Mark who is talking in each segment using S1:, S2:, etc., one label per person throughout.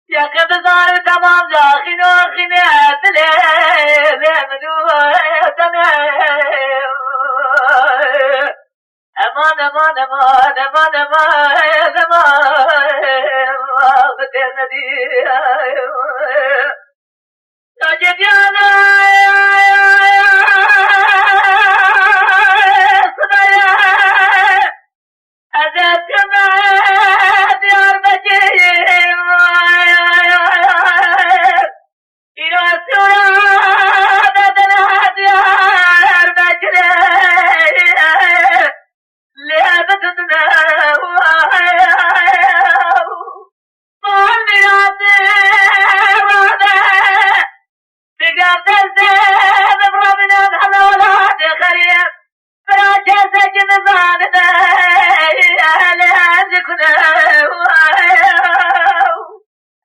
S1: يا كبزار تمام جاخين وخنات امان امان امان امان امان امان بتندي تجد يا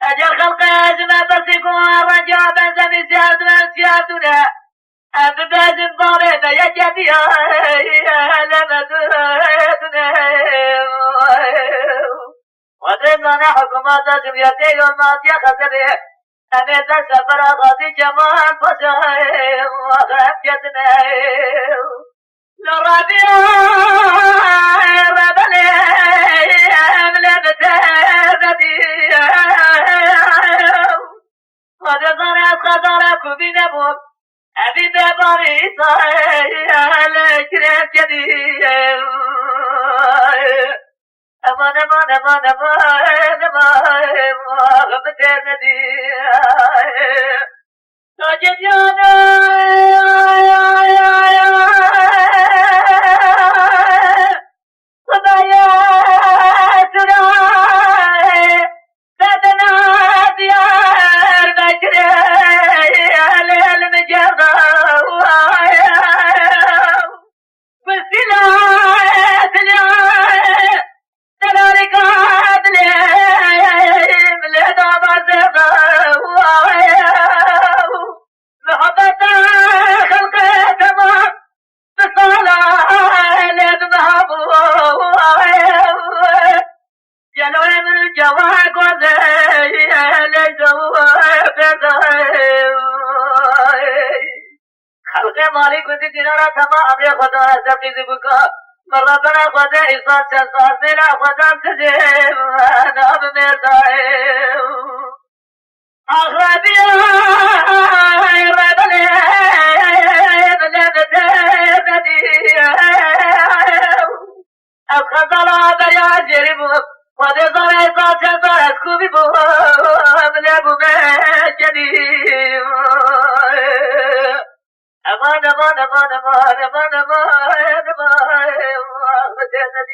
S1: أجل خلق أجمع بسيكم الرجاء بنزمي سيادنا أبدازم ضاربة يا جديا لمدودنا ودرنا حكومات جميعتي وما تيخذبه أميز السفر غادي جمال فشاهم وغفجتنا لربيع ربلي بنبوك أبي بباري صايا كريم جديد أمان أمان أمان أمان أمان غمتين ندي سجد خلق مالك كنت دينارا تما أبي خدا سبتي زبكا مربنا خدا إصال شصار ملا خدا سجيب ناب مرتايب أخرابي ربنا بلمتبدي أخذلا بريا جريبو خدا زار إصال شصار أسكوبي بو ملابو مجديب أمان أمان أمان أمان أمان أمان أمان أمان